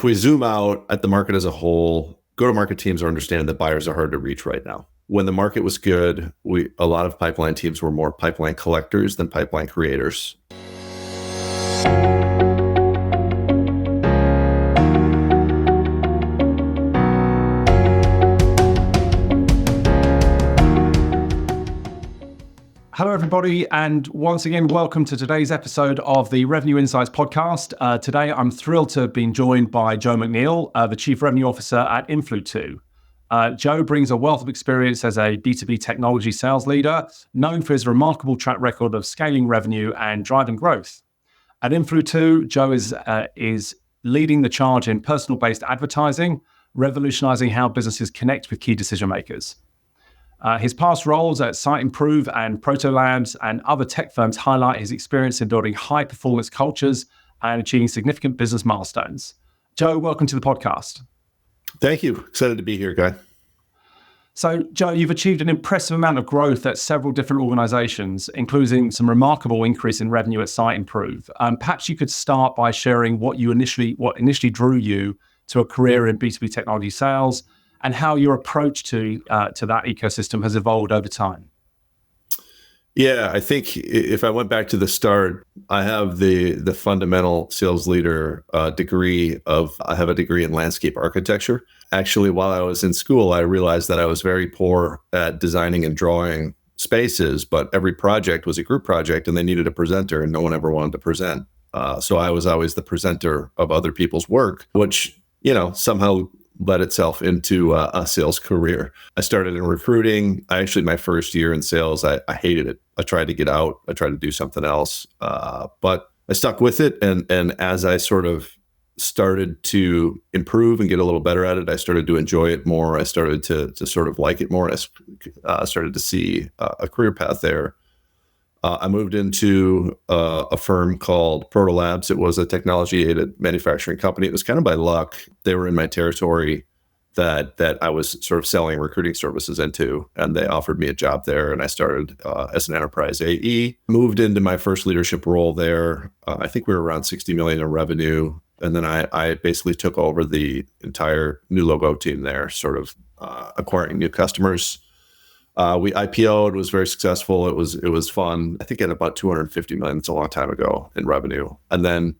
we zoom out at the market as a whole, go-to-market teams are understanding that buyers are hard to reach right now. When the market was good, a lot of pipeline teams were more pipeline collectors than pipeline creators. Hello, everybody, and once again, welcome to today's episode of the Revenue Insights podcast. Today, I'm thrilled to have been joined by Joe McNeill, the Chief Revenue Officer at Influ2. Joe brings a wealth of experience as a B2B technology sales leader, known for his remarkable track record of scaling revenue and driving growth. At Influ2, Joe is leading the charge in personal-based advertising, revolutionizing how businesses connect with key decision makers. His past roles at Siteimprove and Proto Labs and other tech firms highlight his experience in building high-performance cultures and achieving significant business milestones. Joe, welcome to the podcast. Thank you. Excited to be here, Guy. So, Joe, you've achieved an impressive amount of growth at several different organizations, including some remarkable increase in revenue at Siteimprove. Perhaps you could start by sharing what initially drew you to a career in B2B technology sales, and how your approach to that ecosystem has evolved over time. Yeah, I think if I went back to the start, I have the fundamental sales leader degree. I have a degree in landscape architecture. Actually, while I was in school, I realized that I was very poor at designing and drawing spaces, but every project was a group project and they needed a presenter and no one ever wanted to present. So I was always the presenter of other people's work, which, somehow led itself into a sales career. I started in recruiting. My first year in sales, I hated it. I tried to get out. I tried to do something else, but I stuck with it. And as I sort of started to improve and get a little better at it, I started to enjoy it more. I started to sort of like it more. I started to see a career path there. I moved into a firm called Proto Labs. It was a technology-aided manufacturing company. It was kind of by luck. They were in my territory that I was sort of selling recruiting services into, and they offered me a job there, and I started as an enterprise AE. Moved into my first leadership role there. I think we were around $60 million in revenue, and then I basically took over the entire new logo team there, sort of acquiring new customers. We IPO'd, was very successful. It was fun. I think at about 250 million. It's a long time ago in revenue. And then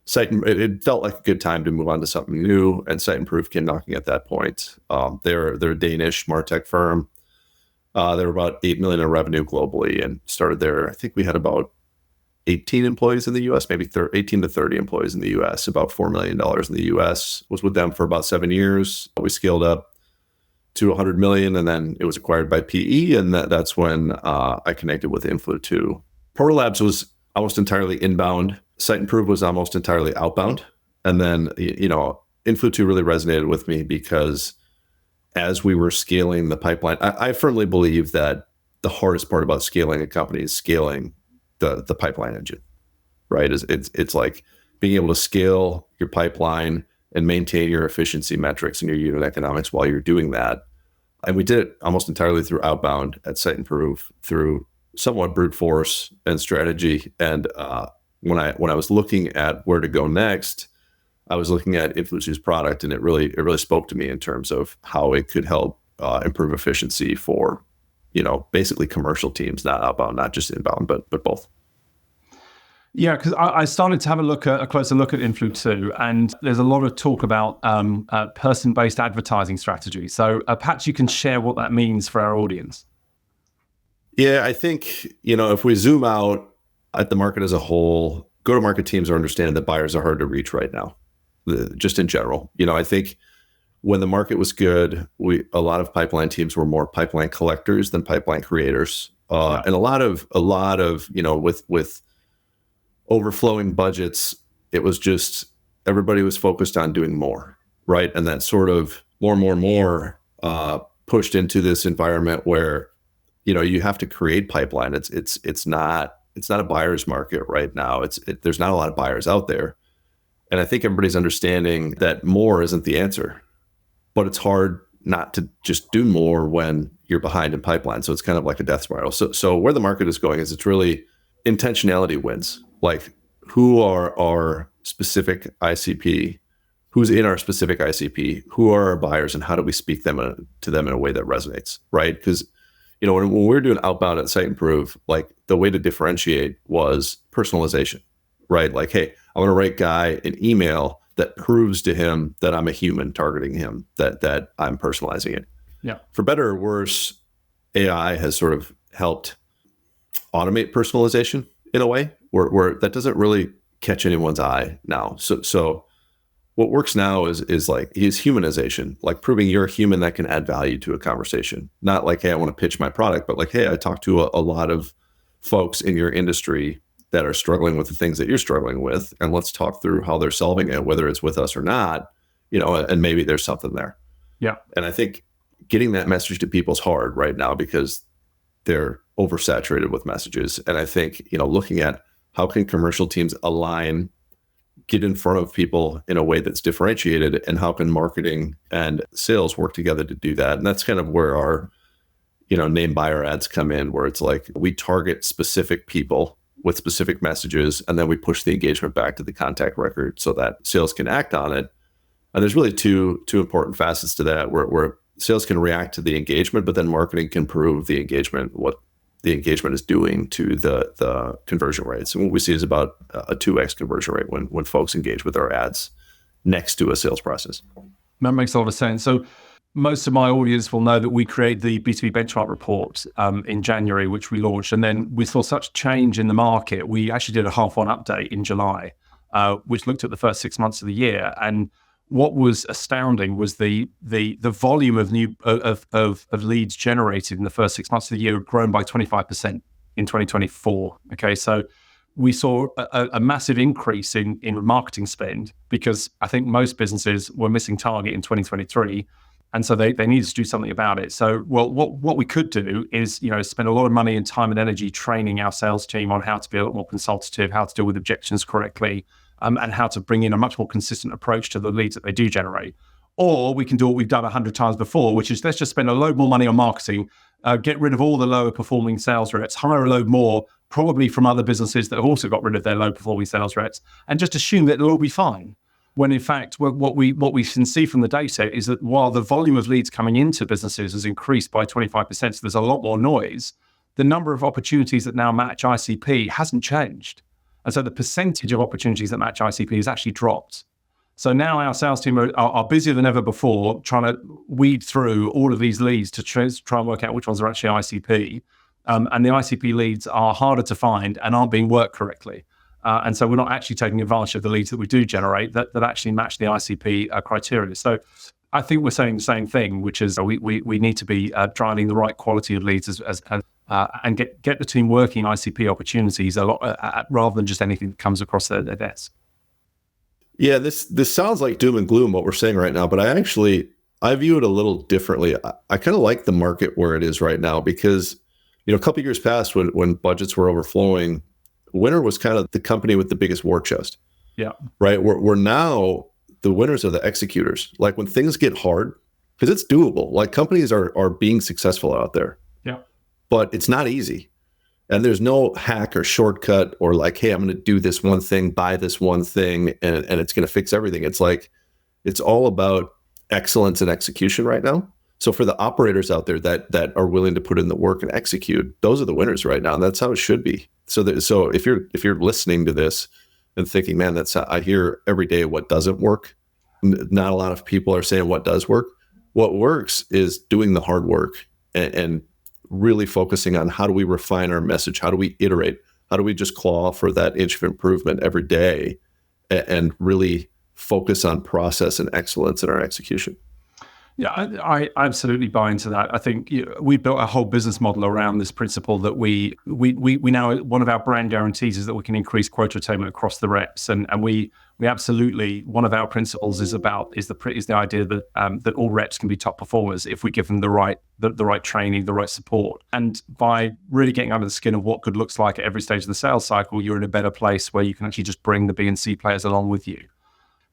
it felt like a good time to move on to something new. And Siteimprove came knocking at that point. They're a Danish MarTech firm. They were about 8 million in revenue globally and started there. I think we had about 18 employees in the US, maybe 18 to 30 employees in the US, about $4 million in the US. Was with them for about 7 years. We scaled up to 100 million, and then it was acquired by PE, and that's when I connected with Influ2. Proto Labs was almost entirely inbound. Siteimprove was almost entirely outbound. And then, Influ2 really resonated with me because as we were scaling the pipeline, I firmly believe that the hardest part about scaling a company is scaling the pipeline engine, right? It's like being able to scale your pipeline and maintain your efficiency metrics and your unit economics while you're doing that. And we did it almost entirely through outbound at Siteimprove, through somewhat brute force and strategy. And when I was looking at where to go next, I was looking at Influ2's product, and it really spoke to me in terms of how it could help improve efficiency for, basically commercial teams, not outbound, not just inbound, but both. Yeah, because I started to have a closer look at Influ2, and there's a lot of talk about person-based advertising strategy. So perhaps you can share what that means for our audience. Yeah, I think, if we zoom out at the market as a whole, go-to-market teams are understanding that buyers are hard to reach right now, just in general. I think when the market was good, a lot of pipeline teams were more pipeline collectors than pipeline creators. And a lot of with overflowing budgets, it was just everybody was focused on doing more, right? And that sort of more pushed into this environment where you have to create pipeline. It's not a buyer's market right now. There's not a lot of buyers out there, and I think everybody's understanding that more isn't the answer, but it's hard not to just do more when you're behind in pipeline. So it's kind of like a death spiral. So where the market is going is it's really intentionality wins. Like, who are our specific ICP? who's in our specific ICP, who are our buyers, and how do we speak to them in a way that resonates, right? Because when we're doing outbound at Site Improve, like the way to differentiate was personalization, right? Like, hey, I want to write Guy an email that proves to him that I'm a human targeting him, that I'm personalizing it. Yeah. For better or worse, AI has sort of helped automate personalization in a way where that doesn't really catch anyone's eye now. So what works now is humanization, like proving you're a human that can add value to a conversation. Not like, hey, I want to pitch my product, but like, hey, I talked to a lot of folks in your industry that are struggling with the things that you're struggling with, and let's talk through how they're solving it, whether it's with us or not, and maybe there's something there. Yeah. And I think getting that message to people is hard right now because they're oversaturated with messages. And I think, looking at how can commercial teams align, get in front of people in a way that's differentiated, and how can marketing and sales work together to do that? And that's kind of where our, name buyer ads come in, where it's like we target specific people with specific messages, and then we push the engagement back to the contact record so that sales can act on it. And there's really two important facets to that, where sales can react to the engagement, but then marketing can prove the engagement, what the engagement is doing to the conversion rates. And what we see is about a 2x conversion rate when folks engage with our ads next to a sales process. That makes a lot of sense. So most of my audience will know that we created the B2B benchmark report in January, which we launched. And then we saw such change in the market. We actually did a half-on update in July, which looked at the first 6 months of the year. And what was astounding was the volume of of leads generated in the first 6 months of the year had grown by 25% in 2024. Okay, so we saw a massive increase in marketing spend because I think most businesses were missing target in 2023, and so they needed to do something about it. So, what we could do is spend a lot of money and time and energy training our sales team on how to be a lot more consultative, how to deal with objections correctly. And how to bring in a much more consistent approach to the leads that they do generate. Or we can do what we've done 100 times before, which is let's just spend a load more money on marketing, get rid of all the lower performing sales reps, hire a load more, probably from other businesses that have also got rid of their low performing sales reps, and just assume that it'll all be fine. When in fact, what we can see from the data is that while the volume of leads coming into businesses has increased by 25%, so there's a lot more noise, the number of opportunities that now match ICP hasn't changed. And so the percentage of opportunities that match ICP has actually dropped. So now our sales team are busier than ever before trying to weed through all of these leads to try and work out which ones are actually ICP. And the ICP leads are harder to find and aren't being worked correctly. And so we're not actually taking advantage of the leads that we do generate that actually match the ICP criteria. So I think we're saying the same thing, which is we need to be driving the right quality of leads and get the team working ICP opportunities a lot rather than just anything that comes across their desk. Yeah, this sounds like doom and gloom what we're saying right now, but I view it a little differently. I kind of like the market where it is right now because a couple of years past when budgets were overflowing, winner was kind of the company with the biggest war chest. Yeah. Right. We're now the winners are the executors. Like when things get hard, because it's doable. Like companies are being successful out there. Yeah. But it's not easy. And there's no hack or shortcut or like, hey, I'm going to do this one thing, buy this one thing, and it's going to fix everything. It's like, it's all about excellence and execution right now. So for the operators out there that are willing to put in the work and execute, those are the winners right now. And that's how it should be. So if you're listening to this and thinking, man, I hear every day what doesn't work. Not a lot of people are saying what does work. What works is doing the hard work and really focusing on how do we refine our message? How do we iterate? How do we just claw for that inch of improvement every day and really focus on process and excellence in our execution? Yeah, I absolutely buy into that. I think we built a whole business model around this principle that we now, one of our brand guarantees is that we can increase quota attainment across the reps, and we absolutely, one of our principles is the idea that that all reps can be top performers if we give them the right training, the right support, and by really getting under the skin of what good looks like at every stage of the sales cycle, you're in a better place where you can actually just bring the B and C players along with you.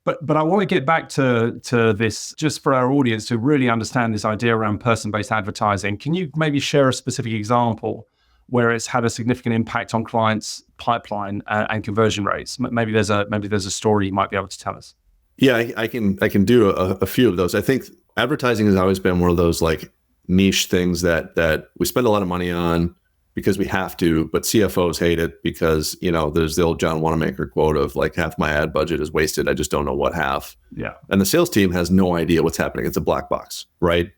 But I want to get back to this just for our audience to really understand this idea around person-based advertising. Can you maybe share a specific example where it's had a significant impact on clients' pipeline and conversion rates? Maybe there's a story you might be able to tell us. Yeah, I can do a few of those. I think advertising has always been one of those like niche things that we spend a lot of money on because we have to, but CFOs hate it because, there's the old John Wanamaker quote of like half my ad budget is wasted. I just don't know what half. Yeah. And the sales team has no idea what's happening. It's a black box, right?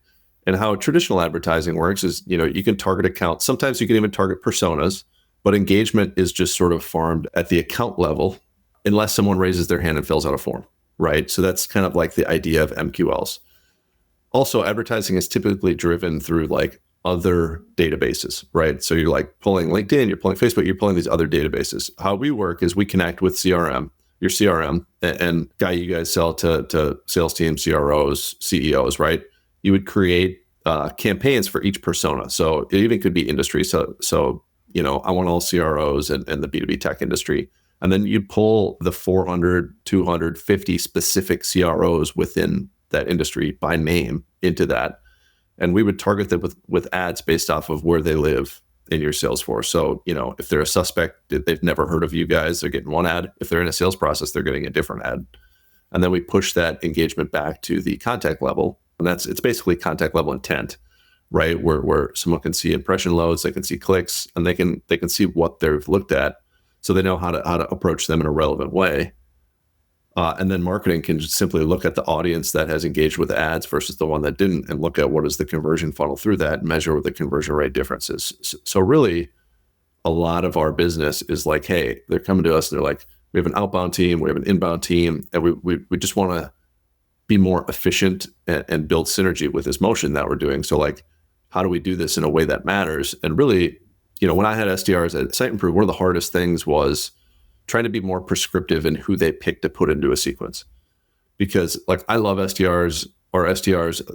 And how traditional advertising works is, you can target accounts. Sometimes you can even target personas, but engagement is just sort of farmed at the account level unless someone raises their hand and fills out a form, right? So that's kind of like the idea of MQLs. Also, advertising is typically driven through like other databases, right? So you're like pulling LinkedIn, you're pulling Facebook, you're pulling these other databases. How we work is we connect with your CRM, and guy you guys sell to sales teams, CROs, CEOs, right? You would create campaigns for each persona. So it even could be industry. So I want all CROs and the B2B tech industry. And then you pull the 400, 250 specific CROs within that industry by name into that. And we would target them with ads based off of where they live in your Salesforce. So, if they're a suspect, they've never heard of you guys, they're getting one ad. If they're in a sales process, they're getting a different ad. And then we push that engagement back to the contact level. And it's basically contact level intent, right? Where someone can see impression loads, they can see clicks, and they can see what they've looked at. So they know how to approach them in a relevant way. And then marketing can just simply look at the audience that has engaged with ads versus the one that didn't, and look at what is the conversion funnel through that, and measure the conversion rate differences. So really, a lot of our business is like, hey, they're coming to us and they're like, we have an outbound team, we have an inbound team, and we just want to be more efficient and build synergy with this motion that we're doing. So like, how do we do this in a way that matters? And really, when I had SDRs at Site Improve, one of the hardest things was trying to be more prescriptive in who they pick to put into a sequence. Because like, I love SDRs,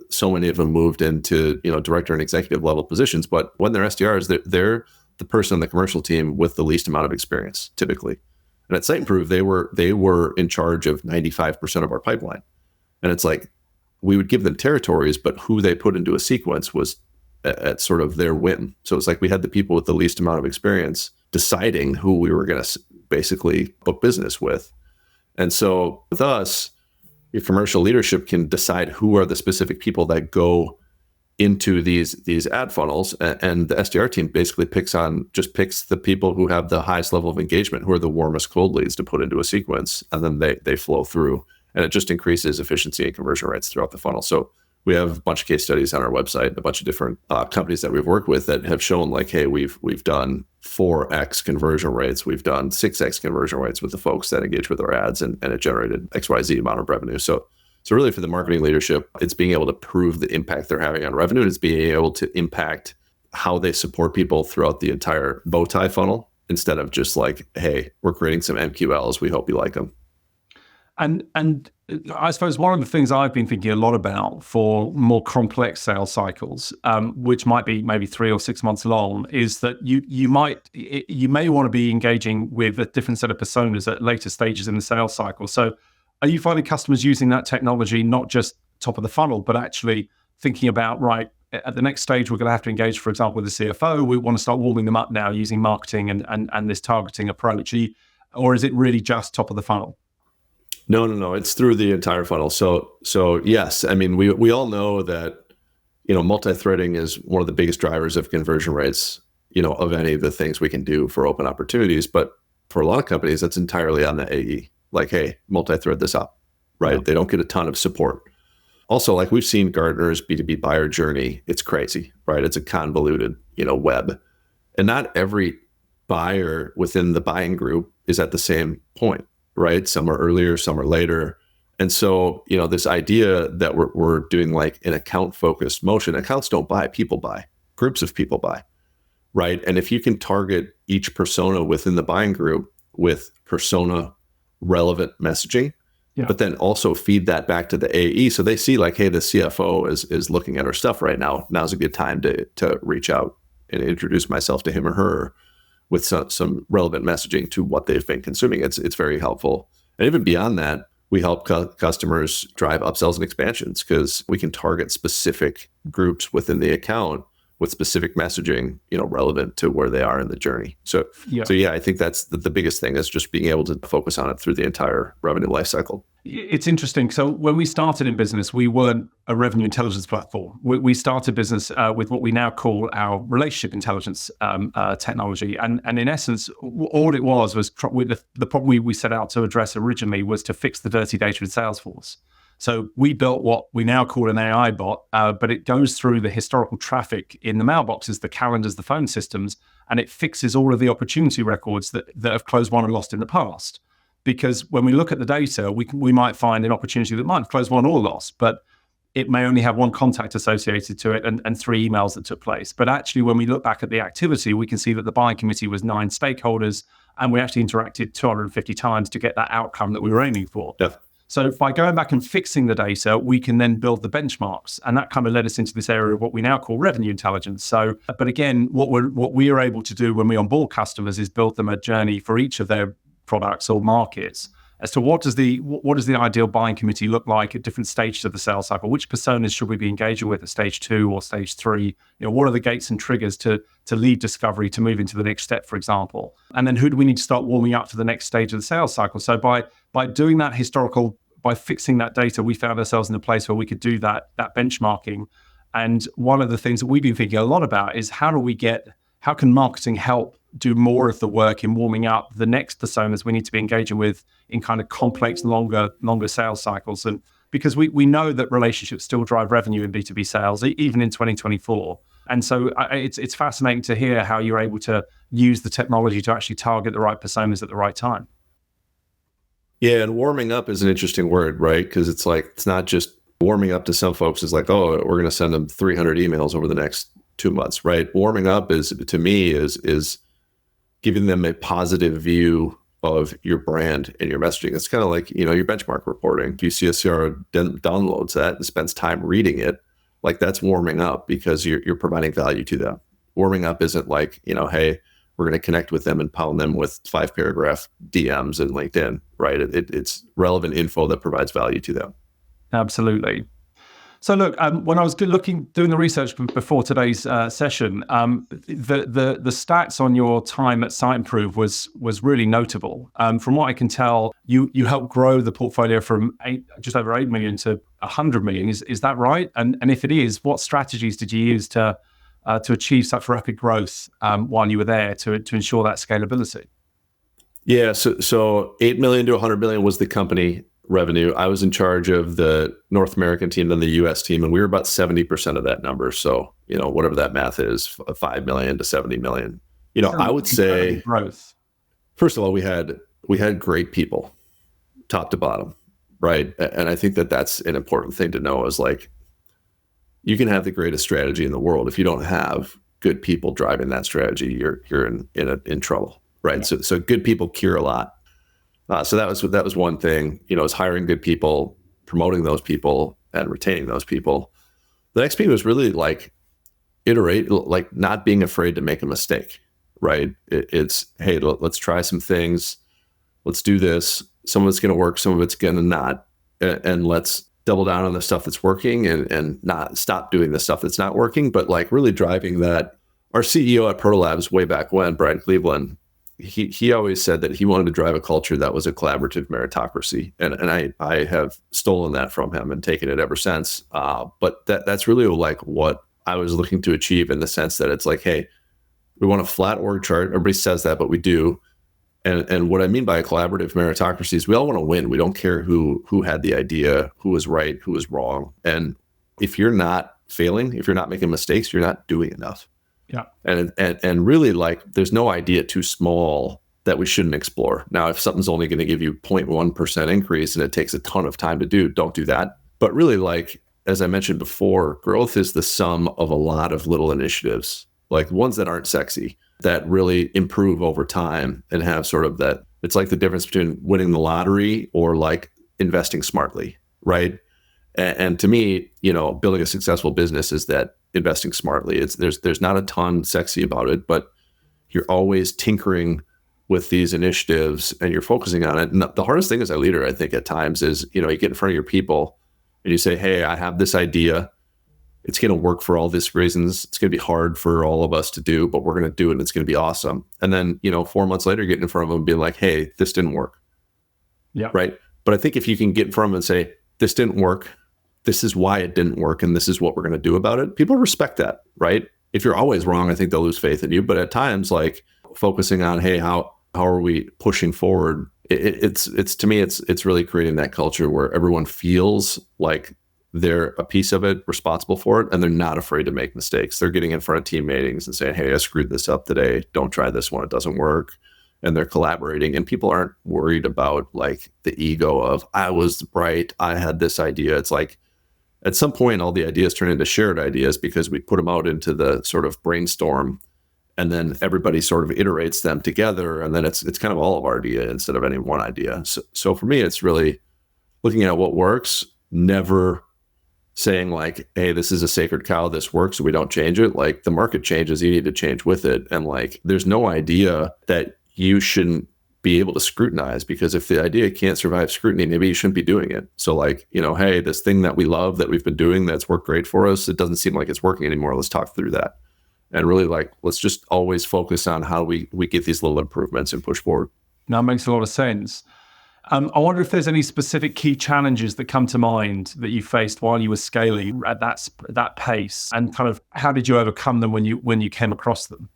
so many of them moved into, director and executive level positions, but when they're SDRs, they're the person on the commercial team with the least amount of experience typically. And at Site Improve, they were in charge of 95% of our pipeline. And it's like, we would give them territories, but who they put into a sequence was at sort of their whim. So it's like we had the people with the least amount of experience deciding who we were going to basically book business with. And so with us, your commercial leadership can decide who are the specific people that go into these ad funnels. And the SDR team basically picks the people who have the highest level of engagement, who are the warmest cold leads to put into a sequence. And then they flow through. And it just increases efficiency and conversion rates throughout the funnel. So we have a bunch of case studies on our website, a bunch of different companies that we've worked with that have shown like, hey, we've done 4x conversion rates, we've done 6x conversion rates with the folks that engage with our ads, and it generated XYZ amount of revenue. So really for the marketing leadership, it's being able to prove the impact they're having on revenue, and it's being able to impact how they support people throughout the entire bow tie funnel, instead of just like, hey, we're creating some MQLs, we hope you like them. And I suppose one of the things I've been thinking a lot about for more complex sales cycles, which might be maybe 3 or 6 months long, is that you may want to be engaging with a different set of personas at later stages in the sales cycle. So are you finding customers using that technology, not just top of the funnel, but actually thinking about, right, at the next stage, we're going to have to engage, for example, with the CFO. We want to start warming them up now using marketing and this targeting approach. Or is it really just top of the funnel? No. It's through the entire funnel. So yes, I mean, we all know that, multi-threading is one of the biggest drivers of conversion rates, of any of the things we can do for open opportunities. But for a lot of companies, that's entirely on the AE. Like, hey, multi-thread this up, right? Yeah. They don't get a ton of support. Also, like we've seen Gartner's B2B buyer journey, it's crazy, right? It's a convoluted, web. And not every buyer within the buying group is at the same point, right? Some are earlier, some are later. And so, this idea that we're doing like an account-focused motion, accounts don't buy, people buy, groups of people buy, right? And if you can target each persona within the buying group with persona relevant messaging, but then also feed that back to the AE. So they see like, hey, the CFO is looking at our stuff right now. Now's a good time to reach out and introduce myself to him or her with some relevant messaging to what they've been consuming. It's very helpful. And even beyond that, we help customers drive upsells and expansions because we can target specific groups within the account with specific messaging, relevant to where they are in the journey. So I think that's the biggest thing is just being able to focus on it through the entire revenue lifecycle. It's interesting. So when we started in business, we weren't a revenue intelligence platform. We started business with what we now call our relationship intelligence technology. And in essence, all it was the problem we set out to address originally was to fix the dirty data in Salesforce. So we built what we now call an AI bot, but it goes through the historical traffic in the mailboxes, the calendars, the phone systems, and it fixes all of the opportunity records that have closed won and lost in the past. Because when we look at the data, we might find an opportunity that might have closed won or lost, but it may only have one contact associated to it and 3 emails that took place. But actually, when we look back at the activity, we can see that the buying committee was 9 stakeholders, and we actually interacted 250 times to get that outcome that we were aiming for. Yeah. So by going back and fixing the data, we can then build the benchmarks. And that kind of led us into this area of what we now call revenue intelligence. So, but again, what we are able to do when we onboard customers is build them a journey for each of their products or markets as to what does the ideal buying committee look like at different stages of the sales cycle? Which personas should we be engaging with at stage 2 or stage 3? What are the gates and triggers to lead discovery to move into the next step, for example? And then who do we need to start warming up for the next stage of the sales cycle? So by doing that by fixing that data, we found ourselves in a place where we could do that benchmarking. And one of the things that we've been thinking a lot about is how can marketing help do more of the work in warming up the next personas we need to be engaging with in kind of complex, longer sales cycles. And because we know that relationships still drive revenue in B2B sales, even in 2024. And so it's fascinating to hear how you're able to use the technology to actually target the right personas at the right time. Yeah, and warming up is an interesting word, right? Because it's not just warming up to some folks is like, oh, we're going to send them 300 emails over the next 2 months, right? Warming up is giving them a positive view of your brand and your messaging. It's kind of like, your benchmark reporting. If you see a CRO downloads that and spends time reading it, like that's warming up because you're providing value to them. Warming up isn't like, hey, we're going to connect with them and pound them with 5-paragraph DMs in LinkedIn, right? It's relevant info that provides value to them. Absolutely. So look, when I was doing the research before today's session, the stats on your time at SiteImprove was really notable. From what I can tell, you helped grow the portfolio from just over 8 million to 100 million. Is that right? And if it is, what strategies did you use to achieve such rapid growth while you were there to ensure that scalability? Yeah, so 8 million to 100 million was the company revenue. I was in charge of the North American team and the US team, and we were about 70% of that number. So, whatever that math is, 5 million to 70 million. I would say growth. First of all, we had great people, top to bottom, right? And I think that's an important thing to know is like, you can have the greatest strategy in the world. If you don't have good people driving that strategy, you're in trouble, right? Yeah. So good people cure a lot. So that was one thing, is hiring good people, promoting those people, and retaining those people. The next thing was really like not being afraid to make a mistake, right? It's, hey, let's try some things. Let's do this. Some of it's going to work. Some of it's going to not. And let's double down on the stuff that's working and not stop doing the stuff that's not working, but like really driving that. Our CEO at Proto Labs way back when, Brian Cleveland, he always said that he wanted to drive a culture that was a collaborative meritocracy. And I have stolen that from him and taken it ever since. But that's really like what I was looking to achieve in the sense that it's like, hey, we want a flat org chart. Everybody says that, but we do. And what I mean by a collaborative meritocracy is we all want to win. We don't care who had the idea, who was right, who was wrong. And if you're not failing, if you're not making mistakes, you're not doing enough. Yeah. And really, like, there's no idea too small that we shouldn't explore. Now, if something's only going to give you 0.1% increase and it takes a ton of time to do, don't do that. But really, like, as I mentioned before, growth is the sum of a lot of little initiatives, like ones that aren't sexy, that really improve over time and have sort of that. It's like the difference between winning the lottery or like investing smartly, right? And to me, building a successful business is that investing smartly. There's not a ton sexy about it, but you're always tinkering with these initiatives and you're focusing on it. And the hardest thing as a leader, I think, at times is, you get in front of your people and you say, hey, I have this idea. it's going to work for all these reasons. It's going to be hard for all of us to do, but we're going to do it and it's going to be awesome. And then, 4 months later, getting in front of them and being like, hey, this didn't work. Yeah. Right. But I think if you can get in front of them and say, this didn't work, this is why it didn't work, and this is what we're going to do about it, people respect that. Right. If you're always wrong, I think they'll lose faith in you. But at times, like focusing on, hey, how are we pushing forward? It's to me, it's really creating that culture where everyone feels like they're a piece of it, responsible for it, and they're not afraid to make mistakes. They're getting in front of team meetings and saying, hey, I screwed this up today. Don't try this one. It doesn't work. And they're collaborating, and people aren't worried about like the ego of I was right, I had this idea. It's like at some point, all the ideas turn into shared ideas because we put them out into the sort of brainstorm, and then everybody sort of iterates them together, and then it's kind of all of our idea instead of any one idea. So for me, it's really looking at what works, never saying like, hey, this is a sacred cow, this works, so we don't change it. Like the market changes, you need to change with it. And like there's no idea that you shouldn't be able to scrutinize, because if the idea can't survive scrutiny, maybe you shouldn't be doing it. So like, hey, this thing that we love that we've been doing that's worked great for us, it doesn't seem like it's working anymore. Let's talk through that. And really like, let's just always focus on how we get these little improvements and push forward. That makes a lot of sense. I wonder if there's any specific key challenges that come to mind that you faced while you were scaling at that pace, and kind of how did you overcome them when you came across them?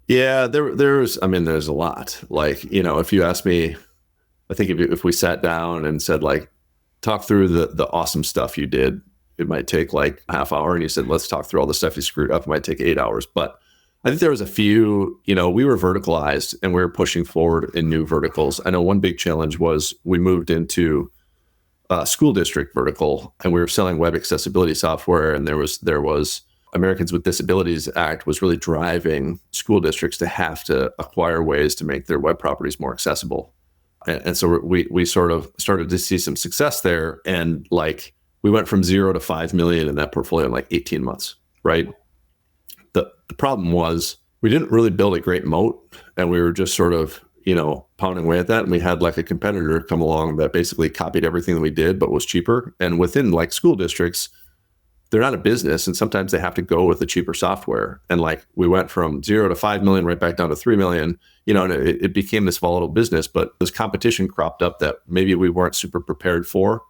Yeah, there's a lot. Like, if you ask me, I think if we sat down and said like, talk through the awesome stuff you did, it might take like a half hour. And you said, let's talk through all the stuff you screwed up, it might take 8 hours. But I think there was a few, we were verticalized and we were pushing forward in new verticals. I know one big challenge was we moved into a school district vertical, and we were selling web accessibility software. And there was Americans with Disabilities Act was really driving school districts to have to acquire ways to make their web properties more accessible. And so we sort of started to see some success there. And like we went from 0 to 5 million in that portfolio in like 18 months, right? The problem was we didn't really build a great moat, and we were just sort of, pounding away at that. And we had like a competitor come along that basically copied everything that we did, but was cheaper. And within like school districts, they're not a business, and sometimes they have to go with the cheaper software. And like we went from 0 to 5 million right back down to 3 million, and it became this volatile business. But this competition cropped up that maybe we weren't super prepared for,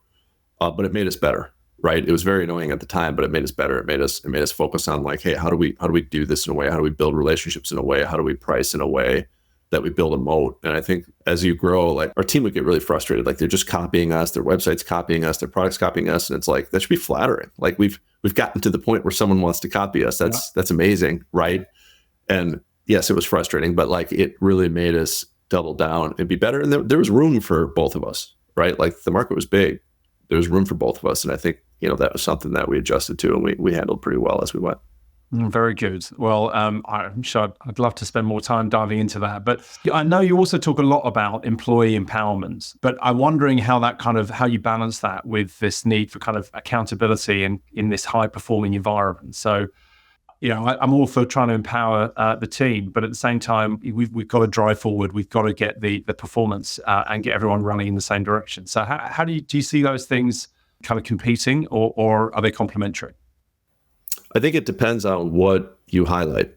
but it made us better. Right. It was very annoying at the time, but it made us better. It made us focus on like, hey, how do we do this in a way? How do we build relationships in a way? How do we price in a way that we build a moat? And I think as you grow, like our team would get really frustrated. Like they're just copying us, their website's copying us, their product's copying us. And it's like, that should be flattering. Like we've gotten to the point where someone wants to copy us. That's amazing. Right. And yes, it was frustrating, but like it really made us double down and be better. And there was room for both of us, right? Like the market was big. There was room for both of us. And I think, that was something that we adjusted to, and we handled pretty well as we went. Very good. Well, I'm sure I'd love to spend more time diving into that. But I know you also talk a lot about employee empowerment, but I'm wondering how you balance that with this need for kind of accountability in this high performing environment. So, I'm all for trying to empower the team, but at the same time, we've got to drive forward. We've got to get the performance and get everyone running in the same direction. So how do you see those things kind of competing, or are they complementary? I think it depends on what you highlight,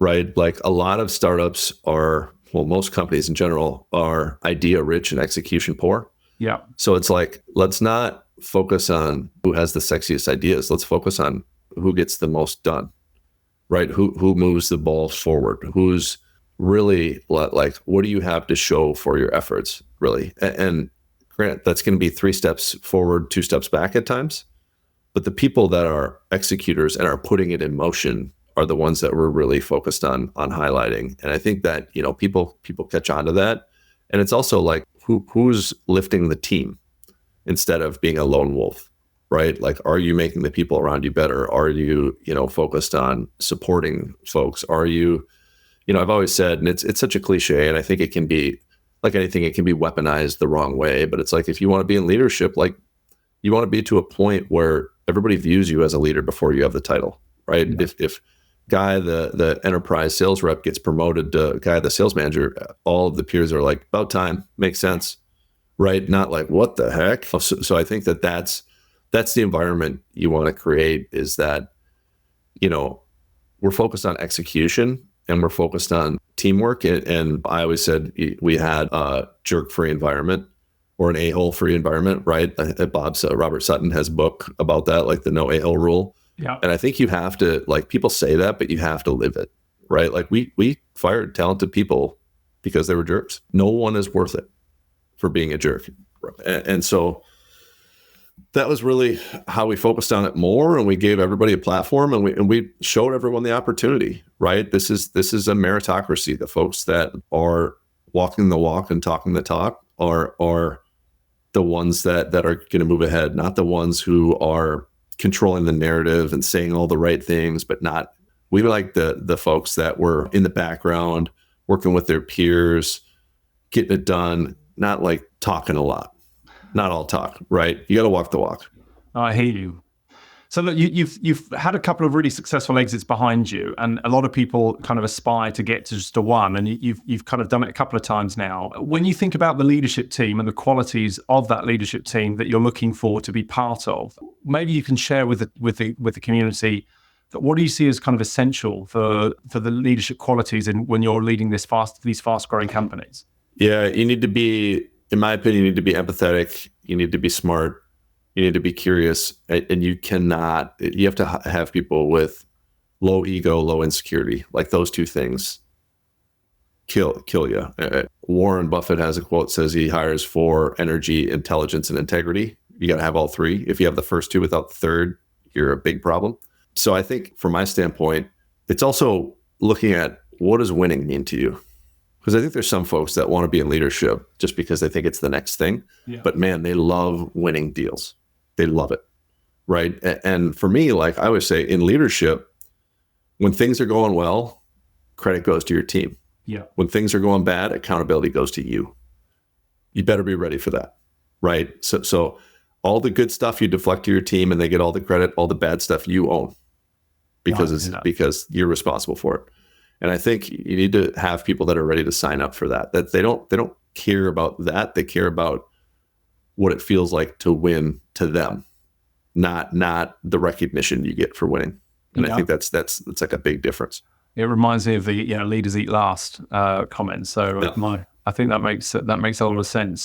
right? Like a lot of startups most companies in general are idea rich and execution poor. Yeah. So it's like, let's not focus on who has the sexiest ideas. Let's focus on who gets the most done, right? Who moves the ball forward? Who's really like, what do you have to show for your efforts, really? And grant that's going to be 3 steps forward, 2 steps back at times. But the people that are executors and are putting it in motion are the ones that we're really focused on highlighting. And I think that, people catch on to that. And it's also like, who's lifting the team instead of being a lone wolf, right? Like, are you making the people around you better? Are you, focused on supporting folks? Are you, I've always said, and it's such a cliche, and I think it can be, like anything, it can be weaponized the wrong way. But it's like, if you want to be in leadership, like you want to be to a point where everybody views you as a leader before you have the title, right? Yeah. If Guy, the enterprise sales rep, gets promoted to Guy, the sales manager, all of the peers are like, about time, makes sense, right? Not like, what the heck? So I think that's that's the environment you want to create, is that, we're focused on execution and we're focused on teamwork. And I always said we had a jerk-free environment or an a-hole-free environment, right? Robert Sutton has a book about that, like the no a-hole rule. Yeah. And I think you have to, like, people say that, but you have to live it, right? Like we fired talented people because they were jerks. No one is worth it for being a jerk. And so that was really how we focused on it more, and we gave everybody a platform, and we showed everyone the opportunity, right? This is a meritocracy. The folks that are walking the walk and talking the talk are the ones that are going to move ahead, not the ones who are controlling the narrative and saying all the right things, but not. We like the folks that were in the background, working with their peers, getting it done, not like talking a lot. Not all talk, right? You got to walk the walk. I hear you. So look, you've had a couple of really successful exits behind you, and a lot of people kind of aspire to get to just a one, and you've kind of done it a couple of times now. When you think about the leadership team and the qualities of that leadership team that you're looking for to be part of, maybe you can share with the community that what do you see as kind of essential for the leadership qualities when you're leading these fast growing companies? Yeah, you need to be, in my opinion, you need to be empathetic. You need to be smart. You need to be curious. And you have to have people with low ego, low insecurity. Like those two things kill you. Warren Buffett has a quote, says he hires for energy, intelligence, and integrity. You got to have all three. If you have the first two without the third, you're a big problem. So I think from my standpoint, it's also looking at what does winning mean to you? Because I think there's some folks that want to be in leadership just because they think it's the next thing. Yeah. But man, they love winning deals. They love it, right? And for me, like I always say, in leadership, when things are going well, credit goes to your team. Yeah. When things are going bad, accountability goes to you. You better be ready for that, right? So all the good stuff you deflect to your team, and they get all the credit. All the bad stuff you own because you're responsible for it. And I think you need to have people that are ready to sign up for that. That they don't care about that. They care about what it feels like to win to them, not the recognition you get for winning. And I think that's like a big difference. It reminds me of the leaders eat last comment. So I think that makes a lot of sense.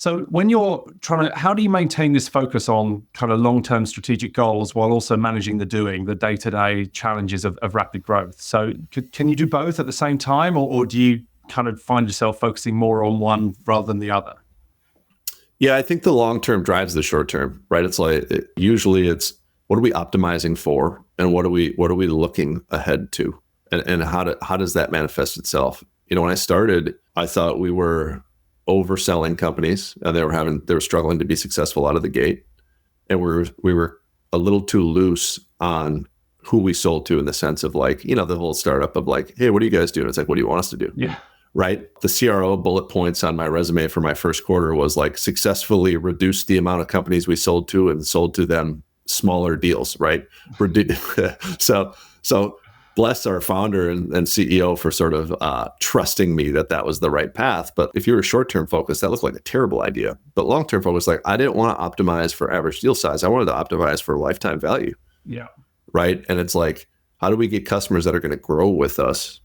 So when you're how do you maintain this focus on kind of long-term strategic goals while also managing the day-to-day challenges of rapid growth? So can you do both at the same time, or do you kind of find yourself focusing more on one rather than the other? Yeah, I think the long-term drives the short-term, right? It's like, usually it's what are we optimizing for, and what are we looking ahead to, and how does that manifest itself? When I started, I thought we were overselling companies, and they were struggling to be successful out of the gate, and we were a little too loose on who we sold to, in the sense of like, the whole startup of like, hey, what are you guys doing? It's like, what do you want us to do? Yeah. Right. The CRO bullet points on my resume for my first quarter was like, successfully reduce the amount of companies we sold to and sold to them smaller deals. Right. So bless our founder and CEO for sort of trusting me that was the right path. But if you were short-term focused, that looked like a terrible idea. But long-term focused, like I didn't want to optimize for average deal size. I wanted to optimize for lifetime value. Yeah. Right. And it's like, how do we get customers that are going to grow with us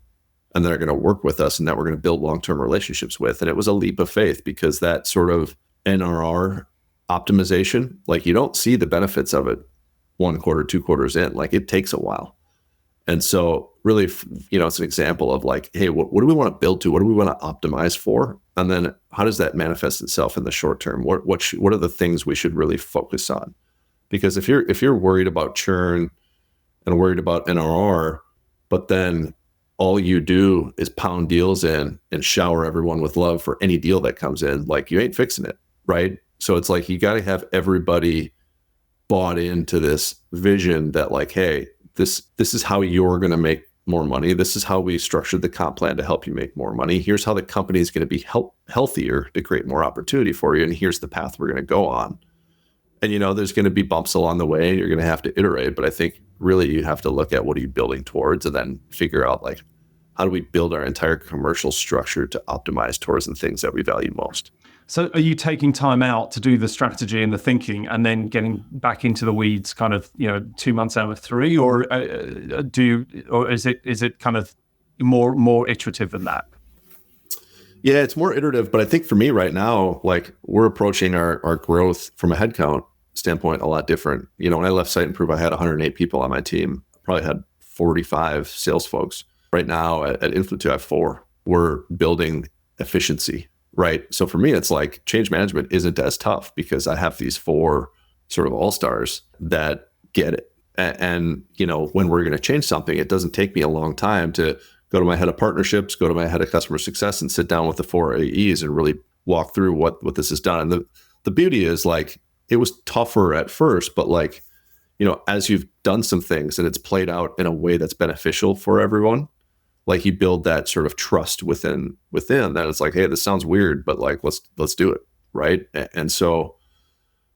and that are going to work with us and that we're going to build long-term relationships with? And it was a leap of faith, because that sort of NRR optimization, like you don't see the benefits of it 1 quarter, 2 quarters in. Like it takes a while. And so really, it's an example of like, hey, what do we want to build to? What do we want to optimize for? And then how does that manifest itself in the short term? What are the things we should really focus on? Because if you're worried about churn and worried about NRR, but then all you do is pound deals in and shower everyone with love for any deal that comes in, like you ain't fixing it, right? So it's like you got to have everybody bought into this vision that like, hey, this is how you're going to make more money. This is how we structured the comp plan to help you make more money. Here's how the company is going to be healthier to create more opportunity for you. And here's the path we're going to go on. And, there's going to be bumps along the way. You're going to have to iterate. But I think really you have to look at what are you building towards, and then figure out like, how do we build our entire commercial structure to optimize towards the things that we value most? So are you taking time out to do the strategy and the thinking and then getting back into the weeds kind of, 2 months out of 3, or is it kind of more iterative than that? Yeah, it's more iterative, but I think for me right now, like we're approaching our growth from a headcount standpoint a lot different. When I left Site Improve, I had 108 people on my team. Probably had 45 sales folks. Right now at Influ2, I have 4. We're building efficiency, right? So for me, it's like change management isn't as tough because I have these 4 sort of all-stars that get it. And when we're going to change something, it doesn't take me a long time to go to my head of partnerships, go to my head of customer success, and sit down with the 4 AEs and really walk through what this has done. And the beauty is like it was tougher at first, but like as you've done some things and it's played out in a way that's beneficial for everyone, like you build that sort of trust within that it's like, hey, this sounds weird, but like let's do it, right? And so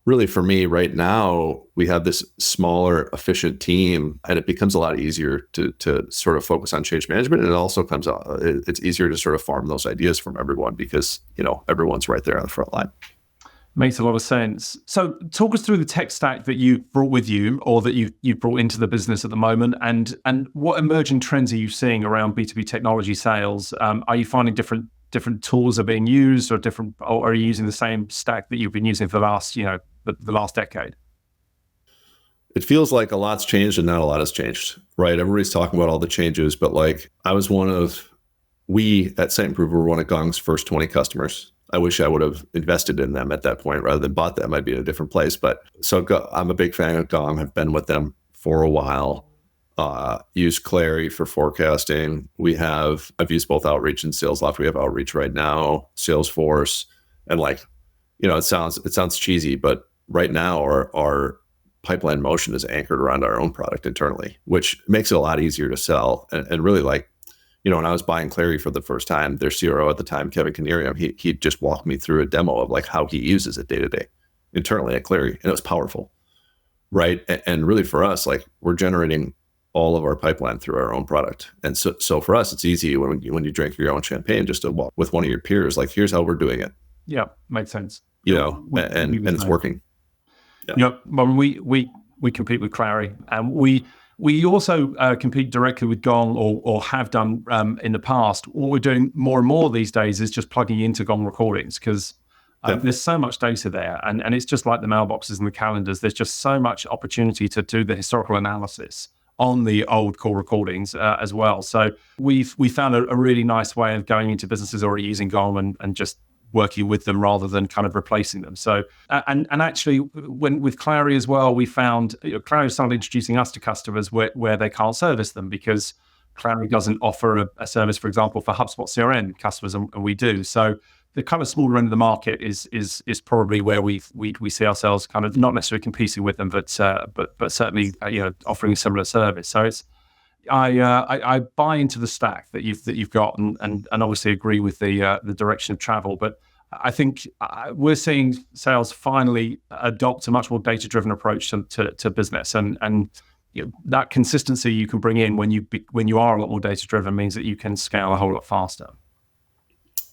really for me right now, we have this smaller, efficient team, and it becomes a lot easier to sort of focus on change management. And it also comes out, it's easier to sort of farm those ideas from everyone because, everyone's right there on the front line. Makes a lot of sense. So talk us through the tech stack that you brought with you or that you brought into the business at the moment, and what emerging trends are you seeing around B2B technology sales? Are you finding different tools are being used or are you using the same stack that you've been using for the last, the last decade? It feels like a lot's changed and not a lot has changed, right? Everybody's talking about all the changes, but like we at Site Improve were one of Gong's first 20 customers. I wish I would have invested in them at that point rather than bought them. I'd be in a different place. But so I'm a big fan of Gong. I've been with them for a while. Use Clary for forecasting. I've used both Outreach and SalesLoft. We have Outreach right now, Salesforce, and like, it sounds cheesy, but right now our pipeline motion is anchored around our own product internally, which makes it a lot easier to sell. And really like, when I was buying Clary for the first time, their CRO at the time, Kevin Canarium, he just walked me through a demo of like how he uses it day to day internally at Clary, and it was powerful, right? And really for us, like we're generating all of our pipeline through our own product, and so for us, it's easy when you drink your own champagne just to walk with one of your peers, like here's how we're doing it. Yeah, makes sense. And it's working. Yeah. Well, we compete with Clary, and we also compete directly with Gong, or have done in the past. What we're doing more and more these days is just plugging into Gong recordings because there's so much data there, and it's just like the mailboxes and the calendars. There's just so much opportunity to do the historical analysis on the old call recordings as well. So we found a really nice way of going into businesses already using Gong and just working with them rather than kind of replacing them. So, and actually with Clary as well, we found Clary started introducing us to customers where they can't service them because Clary doesn't offer a service, for example, for HubSpot CRM customers, and we do. So the kind of smaller end of the market is probably where we see ourselves kind of not necessarily competing with them, but certainly offering a similar service. So it's I buy into the stack that you've got, and obviously agree with the direction of travel. But I think we're seeing sales finally adopt a much more data-driven approach to business, and that consistency you can bring in when you are a lot more data-driven means that you can scale a whole lot faster.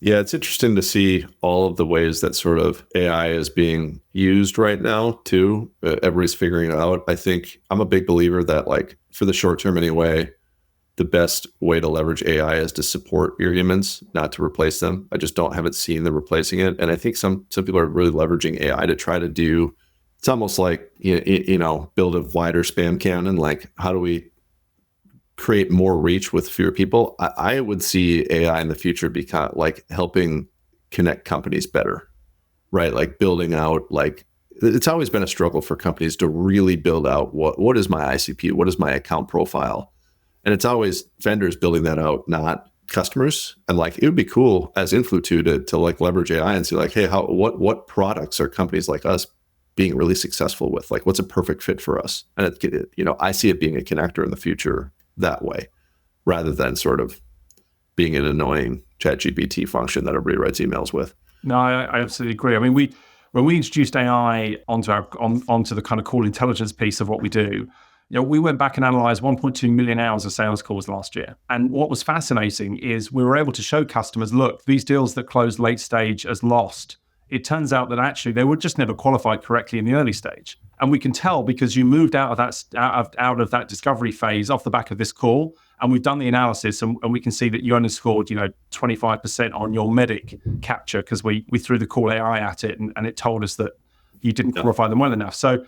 Yeah, it's interesting to see all of the ways that sort of AI is being used right now too. Everybody's figuring it out. I think I'm a big believer that like for the short term anyway, the best way to leverage AI is to support your humans, not to replace them. I just haven't seen them replacing it. And I think some people are really leveraging AI to try to do, it's almost like, build a wider spam cannon. Like how do we create more reach with fewer people? I would see AI in the future become like helping connect companies better, right? Like building out, like it's always been a struggle for companies to really build out what is my ICP, what is my account profile, and it's always vendors building that out, not customers. And like it would be cool as Influ2 to like leverage AI and see like, hey, what products are companies like us being really successful with? Like what's a perfect fit for us? And I see it being a connector in the future that way, rather than sort of being an annoying ChatGPT function that everybody writes emails with. No, I absolutely agree. I mean, when we introduced AI onto the kind of call intelligence piece of what we do, we went back and analyzed 1.2 million hours of sales calls last year. And what was fascinating is we were able to show customers, look, these deals that closed late stage as lost it turns out that actually they were just never qualified correctly in the early stage. And we can tell because you moved out of that discovery phase off the back of this call, and we've done the analysis, and we can see that you only scored 25% on your medic capture because we threw the call AI at it, and it told us that you didn't qualify them well enough. So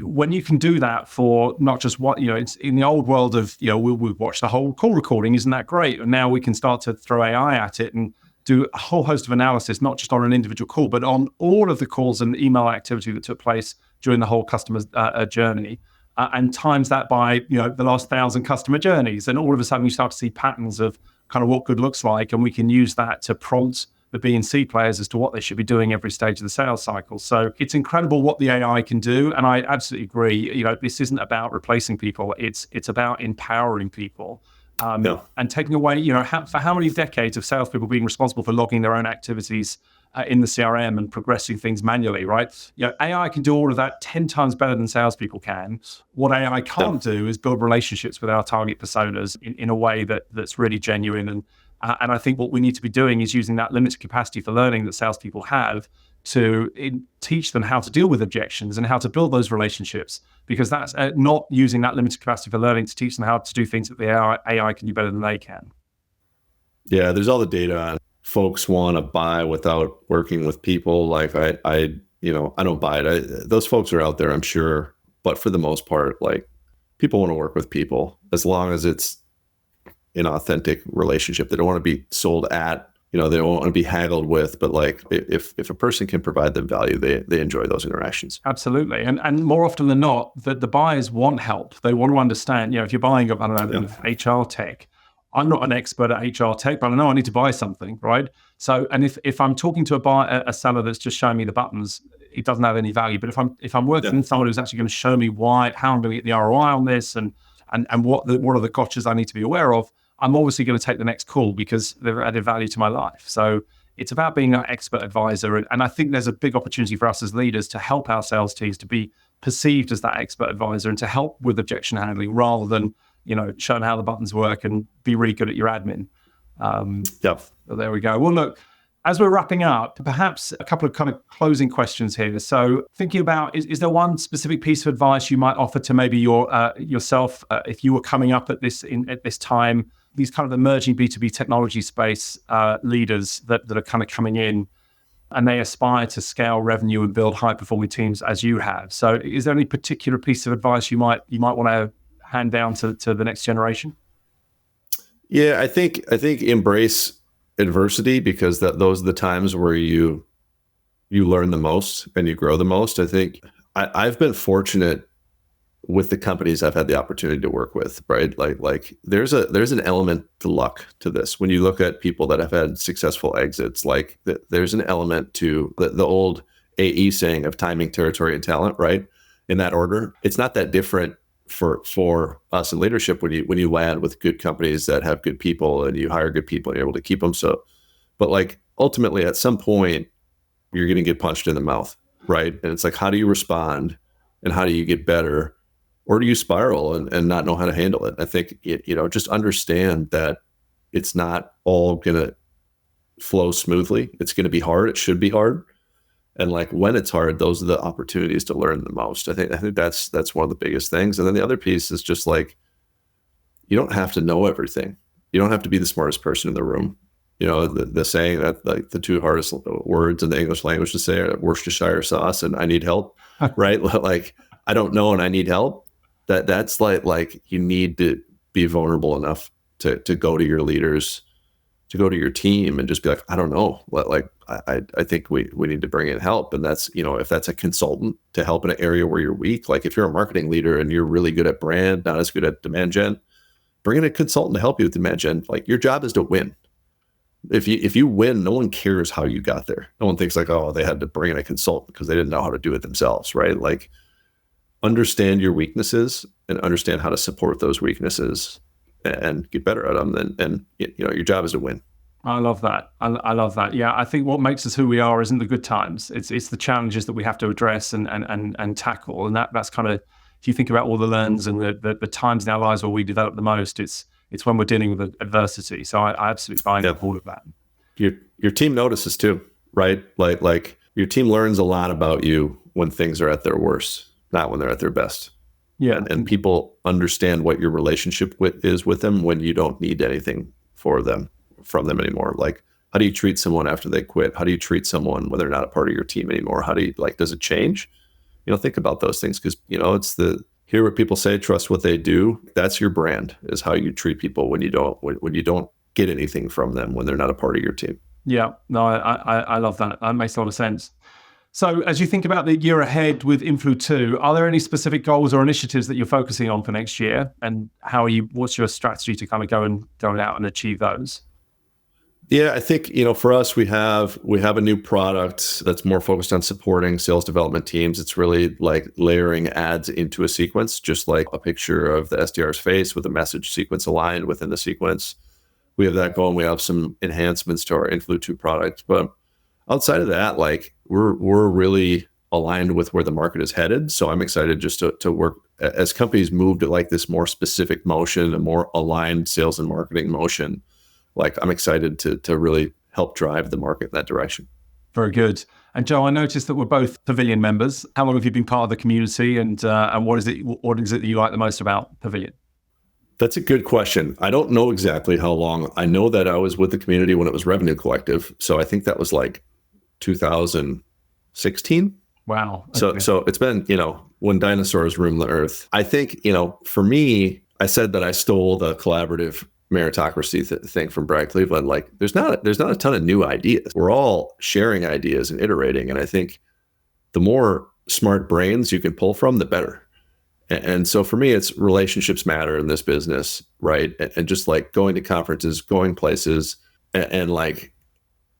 when you can do that for not just what, it's in the old world of, we'll watch the whole call recording, isn't that great? And now we can start to throw AI at it and do a whole host of analysis, not just on an individual call, but on all of the calls and email activity that took place during the whole customer's journey, and times that by the last 1,000 customer journeys. And all of a sudden you start to see patterns of kind of what good looks like, and we can use that to prompt the B and C players as to what they should be doing every stage of the sales cycle. So it's incredible what the AI can do. And I absolutely agree, this isn't about replacing people. It's about empowering people. And taking away, for how many decades of salespeople being responsible for logging their own activities in the CRM and progressing things manually, right? AI can do all of that 10 times better than salespeople can. What AI can't do is build relationships with our target personas in a way that's really genuine. And I think what we need to be doing is using that limited capacity for learning that salespeople have to teach them how to deal with objections and how to build those relationships, because that's not using that limited capacity for learning to teach them how to do things that the AI can do better than they can. Yeah, there's all the data on folks want to buy without working with people. Like I don't buy it. Those folks are out there, I'm sure, but for the most part, like people want to work with people as long as it's an authentic relationship. They don't want to be sold at. They don't want to be haggled with, but like if a person can provide them value, they enjoy those interactions. Absolutely. And more often than not, the buyers want help. They want to understand, if you're buying, HR tech, I'm not an expert at HR tech, but I know I need to buy something, right? So, and if I'm talking to a seller that's just showing me the buttons, it doesn't have any value. But if I'm working with someone who's actually going to show me how I'm going to get the ROI on this and what are the gotchas I need to be aware of, I'm obviously going to take the next call because they've added value to my life. So it's about being an expert advisor. And I think there's a big opportunity for us as leaders to help our sales teams to be perceived as that expert advisor and to help with objection handling rather than, show them how the buttons work and be really good at your admin. So there we go. Well, look, as we're wrapping up, perhaps a couple of kind of closing questions here. So thinking about, is there one specific piece of advice you might offer to maybe yourself if you were coming up at this time, these kind of emerging B2B technology space leaders that are kind of coming in and they aspire to scale revenue and build high-performing teams as you have. So is there any particular piece of advice you might want to hand down to the next generation? Yeah, I think embrace adversity, because those are the times where you learn the most and you grow the most. I think I've been fortunate with the companies I've had the opportunity to work with, right? Like there's an element to luck to this. When you look at people that have had successful exits, like there's an element to the old AE saying of timing, territory, and talent, right? In that order. It's not that different for us in leadership when you land with good companies that have good people and you hire good people and you're able to keep them. So, but like ultimately at some point you're going to get punched in the mouth, right? And it's like, how do you respond and how do you get better? Or do you spiral and not know how to handle it? I think, just understand that it's not all going to flow smoothly. It's going to be hard. It should be hard. And like when it's hard, those are the opportunities to learn the most. I think that's one of the biggest things. And then the other piece is just like, you don't have to know everything. You don't have to be the smartest person in the room. The saying that like the two hardest words in the English language to say are Worcestershire sauce and I need help, right? Like I don't know and I need help. That's like you need to be vulnerable enough to go to your leaders, to go to your team and just be like, I don't know. Like I think we need to bring in help. And that's, if that's a consultant to help in an area where you're weak, like if you're a marketing leader and you're really good at brand, not as good at demand gen, bring in a consultant to help you with demand gen. Like your job is to win. If you win, no one cares how you got there. No one thinks like, oh, they had to bring in a consultant because they didn't know how to do it themselves, right? Like understand your weaknesses and understand how to support those weaknesses and get better at them. And your job is to win. I love that. I love that. Yeah, I think what makes us who we are isn't the good times. It's the challenges that we have to address and tackle. And that's kind of, if you think about all the lens and the times in our lives where we develop the most, it's when we're dealing with adversity. So I absolutely buy into all of that. Your team notices too, right? Like your team learns a lot about you when things are at their worst, not when they're at their best. Yeah. And people understand what your relationship is with them when you don't need anything from them anymore. Like, how do you treat someone after they quit? How do you treat someone when they're not a part of your team anymore? How do you, does it change? Think about those things, because, it's hear what people say, trust what they do. That's your brand, is how you treat people when you don't get anything from them, when they're not a part of your team. Yeah, no, I love that. That makes a lot of sense. So as you think about the year ahead with Influ2, are there any specific goals or initiatives that you're focusing on for next year? And what's your strategy to kind of go out and achieve those? Yeah, I think, for us, we have a new product that's more focused on supporting sales development teams. It's really like layering ads into a sequence, just like a picture of the SDR's face with a message sequence aligned within the sequence. We have that going. We have some enhancements to our Influ2 product. But outside of that, we're really aligned with where the market is headed. So I'm excited just to work as companies move to this more specific motion, a more aligned sales and marketing motion. I'm excited to really help drive the market in that direction. Very good. And Joe, I noticed that we're both Pavilion members. How long have you been part of the community, and what is it that you like the most about Pavilion? That's a good question. I don't know exactly how long. I know that I was with the community when it was Revenue Collective. So I think that was 2016. Wow. Okay. So it's been, when dinosaurs roamed the earth. I think, for me, I said that I stole the collaborative meritocracy thing from Brad Cleveland. There's not a ton of new ideas. We're all sharing ideas and iterating. And I think the more smart brains you can pull from, the better. And so for me, it's relationships matter in this business, right? And just going to conferences, going places, and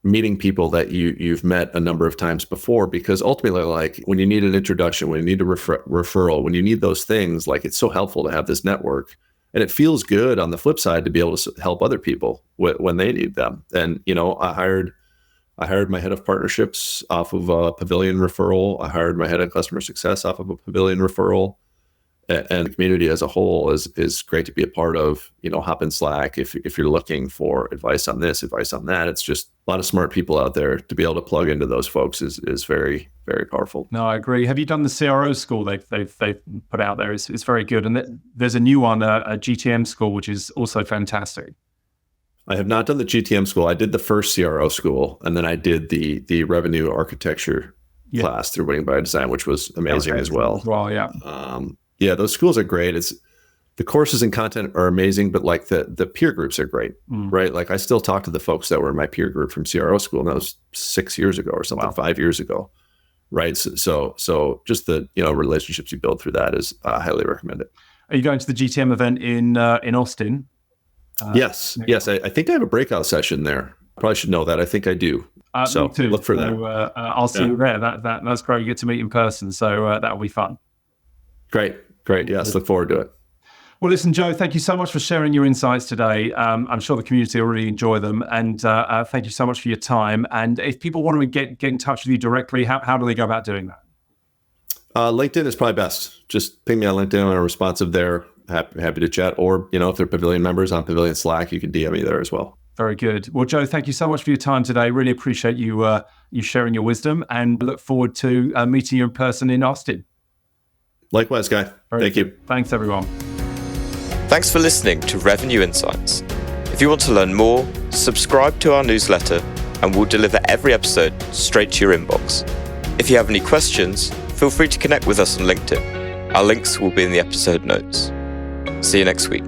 meeting people that you've met a number of times before, because ultimately, when you need an introduction, when you need a referral, when you need those things, it's so helpful to have this network. And it feels good on the flip side to be able to help other people when they need them. And, I hired my head of partnerships off of a Pavilion referral. I hired my head of customer success off of a Pavilion referral. And the community as a whole is great to be a part of. Hop in Slack if you're looking for advice on this, advice on that. It's just a lot of smart people out there. To be able to plug into those folks is very, very powerful. No, I agree. Have you done the CRO school they've put out there? It's very good. And there's a new one, a GTM school, which is also fantastic. I have not done the GTM school. I did the first CRO school, and then I did the revenue architecture class through Winning by Design, which was amazing as well. Yeah, those schools are great. The courses and content are amazing, but the peer groups are great, right? I still talk to the folks that were in my peer group from CRO school, and that was 6 years ago or something, 5 years ago, right? So just the relationships you build through that is I highly recommend it. Are you going to the GTM event in Austin? Yes. I think I have a breakout session there. Probably should know that. I think I do. So me too. Look for that. I'll see you there. That's great. You get to meet in person, so that'll be fun. Great. Yes, look forward to it. Well, listen, Joe, thank you so much for sharing your insights today. I'm sure the community will really enjoy them. And thank you so much for your time. And if people want to get in touch with you directly, how do they go about doing that? LinkedIn is probably best. Just ping me on LinkedIn. I'm responsive there. Happy to chat. Or, if they're Pavilion members on Pavilion Slack, you can DM me there as well. Very good. Well, Joe, thank you so much for your time today. Really appreciate you sharing your wisdom, and look forward to meeting you in person in Austin. Likewise, Guy. Thank you. Thanks, everyone. Thanks for listening to Revenue Insights. If you want to learn more, subscribe to our newsletter, and we'll deliver every episode straight to your inbox. If you have any questions, feel free to connect with us on LinkedIn. Our links will be in the episode notes. See you next week.